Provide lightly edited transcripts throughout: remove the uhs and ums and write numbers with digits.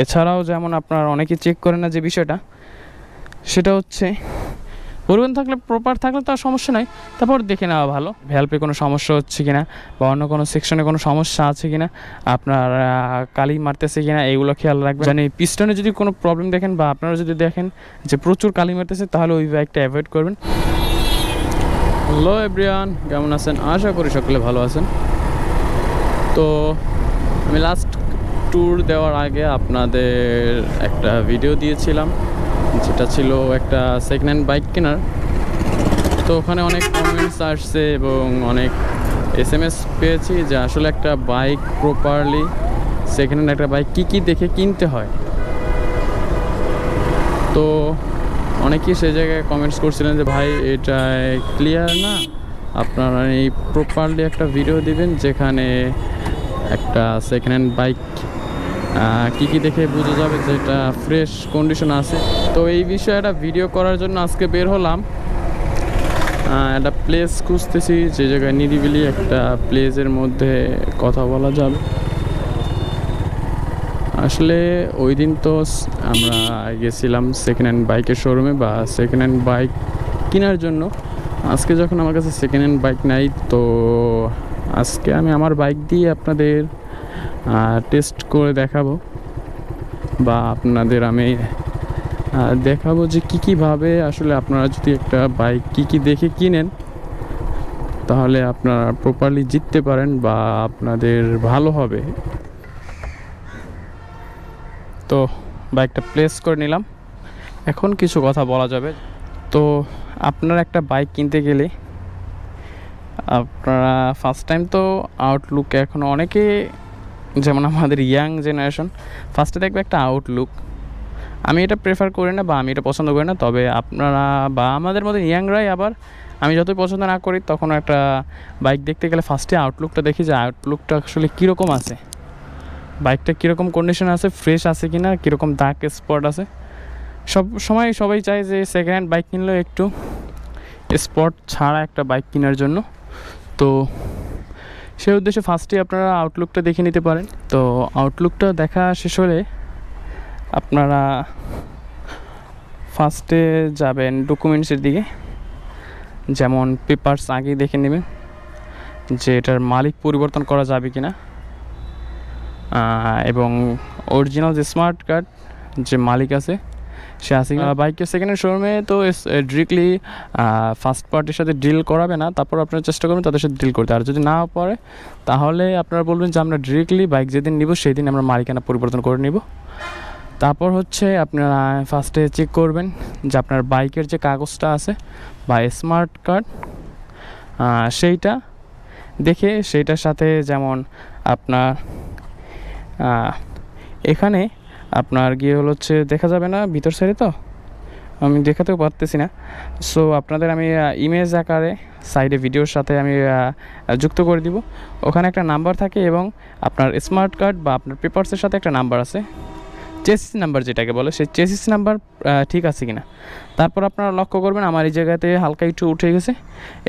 এছাড়াও যেমন আপনার অনেকে চেক করে না যে বিষয়টা, সেটা হচ্ছে পরিবহন থাকলে প্রপার থাকলে তো আর সমস্যা নাই, তারপর দেখে নেওয়া ভালো ভ্যালভে কোনো সমস্যা হচ্ছে কিনা বা অন্য কোনো সেকশনে কোনো সমস্যা আছে কিনা, আপনার কালি মারতেছে কিনা, এগুলো খেয়াল রাখবেন। মানে পিস্টনে যদি কোনো প্রবলেম দেখেন বা আপনারা যদি দেখেন যে প্রচুর কালি মারতেছে, তাহলে ওই বাইকটা অ্যাভয়েড করবেন। হ্যালো এভরিওয়ান, কেমন আছেন? আশা করি সকলে ভালো আছেন। তো আমি লাস্ট ট্যুর দেওয়ার আগে আপনাদের একটা ভিডিও দিয়েছিলাম, যেটা ছিল একটা সেকেন্ড হ্যান্ড বাইক কেনার। তো ওখানে অনেক কমেন্টস আসছে এবং অনেক SMS পেয়েছি যে আসলে একটা বাইক প্রপারলি সেকেন্ড হ্যান্ড একটা বাইক কী কী দেখে কিনতে হয়। তো অনেকেই সেই জায়গায় কমেন্টস করছিলেন যে ভাই এটা ক্লিয়ার না, আপনারা এই প্রপারলি একটা ভিডিও দিবেন যেখানে একটা সেকেন্ড হ্যান্ড বাইক কী কী দেখে বোঝা যাবে যে এটা ফ্রেশ কন্ডিশন আছে। তো এই বিষয়ে একটা ভিডিও করার জন্য আজকে বের হলাম। একটা প্লেস খুঁজতেছি যে জায়গায় নিরিবিলি একটা প্লেসের মধ্যে কথা বলা যাবে। আসলে ওই দিন তো আমরা গেছিলাম সেকেন্ড হ্যান্ড বাইকের শোরুমে বা সেকেন্ড হ্যান্ড বাইক কেনার জন্য। আজকে যখন আমার কাছে সেকেন্ড হ্যান্ড বাইক নাই, তো আজকে আমি আমার বাইক দিয়ে আপনাদের টেস্ট করে দেখাবো বা আপনাদের আমি দেখাবো যে কীভাবে আসলে আপনারা যদি একটা বাইক কী দেখে কিনেন, তাহলে আপনারা প্রপারলি জিততে পারেন বা আপনাদের ভালো হবে। তো বাইকটা প্লেস করে নিলাম, এখন কিছু কথা বলা যাবে। তো আপনারা একটা বাইক কিনতে গেলে আপনারা ফার্স্ট টাইম তো আউটলুক, এখন অনেকে যেমন আমাদের ইয়াং জেনারেশন ফার্স্টে দেখবে একটা আউটলুক। আমি এটা প্রেফার করি না বা আমি এটা পছন্দ করি না, তবে আপনারা বা আমাদের মধ্যে ইয়াংরাই আবার, আমি যতই পছন্দ না করি তখন একটা বাইক দেখতে গেলে ফার্স্টে আউটলুকটা দেখি যে আউটলুকটা আসলে কীরকম আছে, বাইকটা কীরকম কন্ডিশন আছে, ফ্রেশ আছে কি না, কীরকম দাগ স্পট আছে। সব সময় সবাই চায় যে সেকেন্ড হ্যান্ড বাইক কিনলেও একটু স্পট ছাড়া একটা বাইক কেনার জন্য। তো সেই উদ্দেশ্যে ফার্স্টে আপনারা আউটলুকটা দেখে নিতে পারেন। তো আউটলুকটা দেখা শেষ হলে আপনারা ফার্স্টে যাবেন ডকুমেন্টসের দিকে, যেমন পেপারস আগে দেখে নেবেন যে এটার মালিক পরিবর্তন করা যাবে কি না, এবং অরিজিনাল যে স্মার্ট কার্ড যে মালিক আছে সে আছে কিনা। বাইকের সেকেন্ড হ্যান্ড শোরুমে তো ডিরেক্টলি ফার্স্ট পার্টির সাথে ডিল করাবে না, তারপর আপনারা চেষ্টা করবেন তাদের সাথে ডিল করতে। আর যদি না পারে তাহলে আপনারা বলবেন যে আমরা ডিরেক্টলি বাইক যেদিন নিব সেই দিন আমরা মালিকানা পরিবর্তন করে নিব। তারপর হচ্ছে আপনারা ফার্স্টে চেক করবেন যে আপনার বাইকের যে কাগজটা আছে বা স্মার্ট কার্ড, সেইটা দেখে সেইটার সাথে যেমন আপনার এখানে আপনার গিয়ে হচ্ছে দেখা যাবে না ভিতর সাইডে, তো আমি দেখাতেও পারতেছি না। সো আপনাদের আমি ইমেজ আকারে সাইডে ভিডিওর সাথে আমি যুক্ত করে দিব। ওখানে একটা নাম্বার থাকে এবং আপনার স্মার্ট কার্ড বা আপনার পেপারসের সাথে একটা নাম্বার আছে, চেসিস নাম্বার যেটাকে বলে, সেই চেসিস নাম্বার ঠিক আছে কিনা। তারপর আপনারা লক্ষ্য করবেন আমার এই জায়গাতে হালকা একটু উঠে গেছে,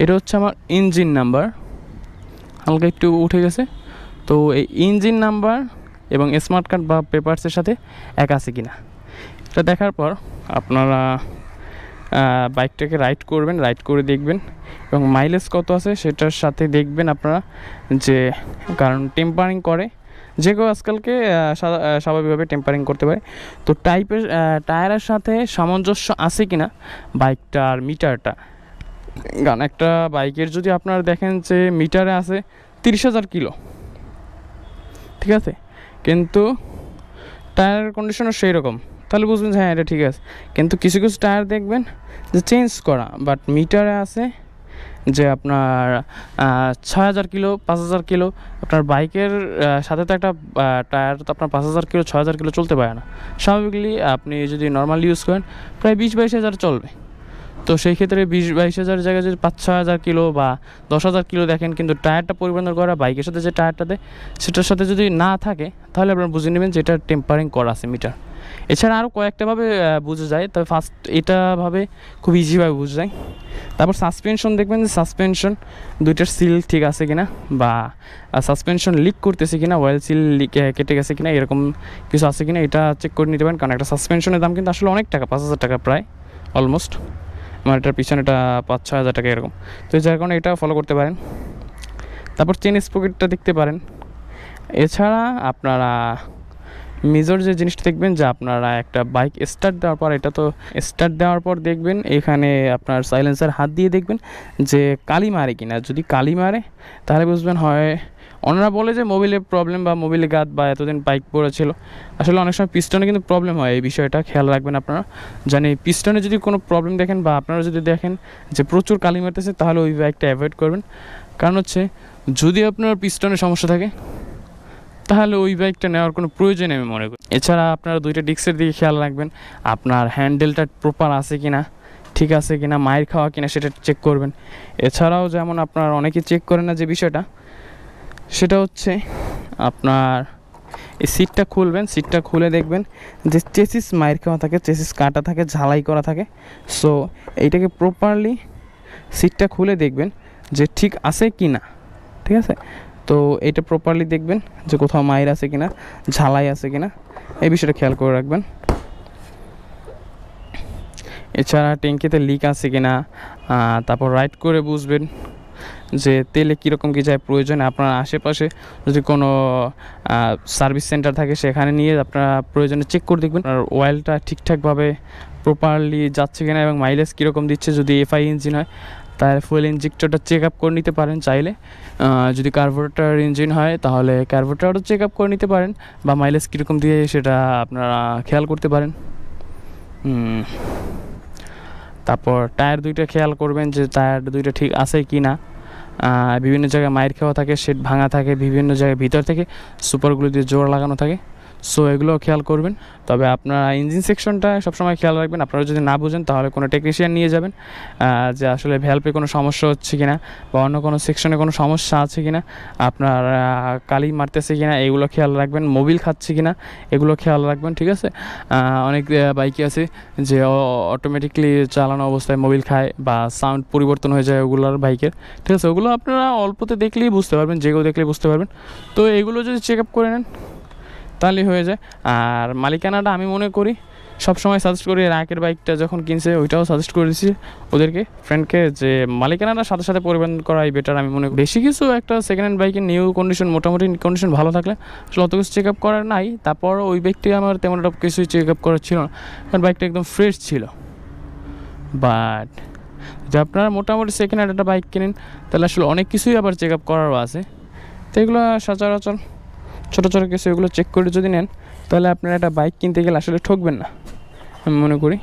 এটা হচ্ছে আমার ইঞ্জিন নাম্বার, হালকা একটু উঠে গেছে। তো এই ইঞ্জিন নাম্বার এবং স্মার্ট কার্ড বা পেপারসের সাথে এক আছে কিনা এটা দেখার পর আপনারা বাইকটাকে রাইড করবেন, রাইড করে দেখবেন এবং মাইলেজ কত আছে সেটার সাথে দেখবেন আপনারা, যে কারণ টেম্পারিং করে যে কেউ আজকালকে স্বাভাবিকভাবে টেম্পারিং করতে পারে। তো টায়ারের সাথে সামঞ্জস্য আছে কিনা বাইকটার মিটারটা, কারণ একটা বাইকের যদি আপনারা দেখেন যে মিটারে আছে 30,000 কিলো, ঠিক আছে, কিন্তু টায়ারের কন্ডিশনও সেই রকম, তাহলে বুঝবেন যে হ্যাঁ এটা ঠিক আছে। কিন্তু কিছু কিছু টায়ার দেখবেন যে চেঞ্জ করা, বাট মিটারে আছে যে আপনার 6,000 কিলো, 5,000 কিলো। আপনার বাইকের সাথে তো একটা টায়ার তো আপনার 5,000 কিলো 6,000 কিলো চলতে পারে না। স্বাভাবিকলি আপনি যদি নর্মাল ইউজ করেন প্রায় 20-22 হাজার চলবে। তো সেই ক্ষেত্রে 20-22 হাজার জায়গায় যদি 5-6 হাজার কিলো বা 10,000 কিলো দেখেন, কিন্তু টায়ারটা পরিবর্তন করা বাইকের সাথে যে টায়ারটা দেয় সেটার সাথে যদি না থাকে, তাহলে আপনারা বুঝে নেবেন যে এটা টেম্পারিং করা আছে মিটার। এছাড়া আরও কয়েকটাভাবে বোঝা যায়, তবে ফার্স্ট এটাভাবে খুব ইজিভাবে বোঝা যায়। তারপর সাসপেনশন দেখবেন যে সাসপেনশন দুইটার সিল ঠিক আছে কিনা, বা সাসপেনশন লিক করতেছে কিনা, অয়েল সিল লিক কেটে গেছে কিনা, এরকম কিছু আছে কিনা এটা চেক করে নিতে পারেন। কারণ একটা সাসপেনশনের দাম কিন্তু আসলে অনেক টাকা, 5,000 টাকা প্রায় অলমোস্ট। আমার এটার পিছনেটা 5-6 হাজার টাকা এরকম। তো যার কারণে এটা ফলো করতে পারেন। তারপর চেন স্পকেটটা দেখতে পারেন। এছাড়া আপনারা মেজর যে জিনিসটা দেখবেন যে আপনারা একটা বাইক স্টার্ট দেওয়ার পর, এটা তো স্টার্ট দেওয়ার পর দেখবেন এখানে আপনার সাইলেন্সার হাত দিয়ে দেখবেন যে কালি মারে কিনা। যদি কালি মারে তাহলে বুঝবেন হয়, ওনারা বলে যে মোবিলে প্রবলেম বা মোবিলে গাদ বা এতদিন বাইক পড়েছিল। আসলে অনেক সময় পিস্টনে কিন্তু প্রবলেম হয়, এই বিষয়টা খেয়াল রাখবেন আপনারা। জানি পিস্টনে যদি কোনো প্রবলেম দেখেন বা আপনারা যদি দেখেন যে প্রচুর কালি মারতেছে, তাহলে ওই বাইকটা অ্যাভয়েড করবেন। কারণ হচ্ছে যদি আপনার পিস্টনে সমস্যা থাকে তাহলে ওই বাইকটা নেওয়ার কোনো প্রয়োজন আমি মনে করি। এছাড়া আপনারা দুইটা ডিস্কের দিকে খেয়াল রাখবেন, আপনার হ্যান্ডেলটা প্রপার আছে কিনা, ঠিক আছে কিনা, মায়ের খাওয়া কিনা সেটা চেক করবেন। এছাড়াও যেমন আপনার অনেকে চেক করে না যে বিষয়টা, সেটা হচ্ছে আপনার এই সিটটা খুলবেন, সিটটা খুলে দেখবেন যে চেসিস মায়ের খাওয়া থাকে, চেসিস কাটা থাকে, ঝালাই করা থাকে। সো এইটাকে প্রপারলি সিটটা খুলে দেখবেন যে ঠিক আছে কি না, ঠিক আছে। তো এটা প্রপারলি দেখবেন যে কোথাও মায়ের আছে কিনা, ঝালাই আছে কিনা, এই বিষয়টা খেয়াল করে রাখবেন। এছাড়া ট্যাঙ্কিতে লিক আছে কিনা, তারপর রাইড করে বুঝবেন যে তেলে কীরকম কী যায় প্রয়োজন। আপনার আশেপাশে যদি কোনো সার্ভিস সেন্টার থাকে সেখানে নিয়ে আপনারা প্রয়োজনে চেক করে দেখবেন আর অয়েলটা ঠিকঠাকভাবে প্রপারলি যাচ্ছে কিনা এবং মাইলেজ কীরকম দিচ্ছে। যদি এফআই ইঞ্জিন হয় তাহলে ফুয়েল ইঞ্জেক্টরটা চেক আপ করে নিতে পারেন চাইলে। যদি কার্বোরেটর ইঞ্জিন হয় তাহলে কার্বোরেটরও চেক আপ করে নিতে পারেন, বা মাইলেজ কীরকম দিয়ে সেটা আপনারা খেয়াল করতে পারেন। তারপর টায়ার দুইটা খেয়াল করবেন যে টায়ার দুইটা ঠিক আছে কি না। বিভিন্ন জায়গায় মাইর খাওয়া থাকে, সেট ভাঙা থাকে, বিভিন্ন জায়গায় ভিতর থেকে সুপারগুলো দিয়ে জোড়া লাগানো থাকে। সো এগুলো খেয়াল করবেন। তবে আপনারা ইঞ্জিন সেকশনটা সবসময় খেয়াল রাখবেন। আপনারা যদি না বুঝেন তাহলে কোনো টেকনিশিয়ান নিয়ে যাবেন, যে আসলে ভ্যালভে কোনো সমস্যা হচ্ছে কিনা বা অন্য কোনো সেকশনে কোনো সমস্যা আছে কিনা, আপনার কালি মারতেছে কিনা, এগুলো খেয়াল রাখবেন। মোবিল খাচ্ছে কিনা এগুলো খেয়াল রাখবেন, ঠিক আছে। অনেক বাইকই আছে যে অটোমেটিকলি চালানো অবস্থায় মোবিল খায় বা সাউন্ড পরিবর্তন হয়ে যায় ওগুলোর বাইকের, ঠিক আছে। ওগুলো আপনারা অল্পতে দেখলেই বুঝতে পারবেন, যেগুলো দেখলেই বুঝতে পারবেন। তো এগুলো যদি চেক আপ করে নেন তাহলেই হয়ে যায়। আর মালিকানাটা আমি মনে করি সবসময় সাজেস্ট করি, এর আগের বাইকটা যখন কিনছে ওইটাও সাজেস্ট করে দিচ্ছি ওদেরকে, ফ্রেন্ডকে, যে মালিকানাটা সাথে সাথে পরিবর্তন করাই বেটার আমি মনে করি। বেশি কিছু একটা সেকেন্ড হ্যান্ড বাইকের নিউ কন্ডিশন, মোটামুটি কন্ডিশন ভালো থাকলে আসলে অত কিছু চেক আপ করার নাই। তারপর ওই বাইকটি আমার তেমন একটা কিছুই চেক আপ করার ছিল না, কারণ বাইকটা একদম ফ্রেশ ছিল। বাট যে আপনারা মোটামুটি সেকেন্ড হ্যান্ড একটা বাইক কিনেন তাহলে আসলে অনেক কিছুই আবার চেক আপ করারও আছে। তো এগুলো সচরাচর ছোটো ছোটো কিছু এগুলো চেক করে যদি নেন তাহলে আপনারা একটা বাইক কিনতে গেলে আসলে ঠকবেন না আমি মনে করি।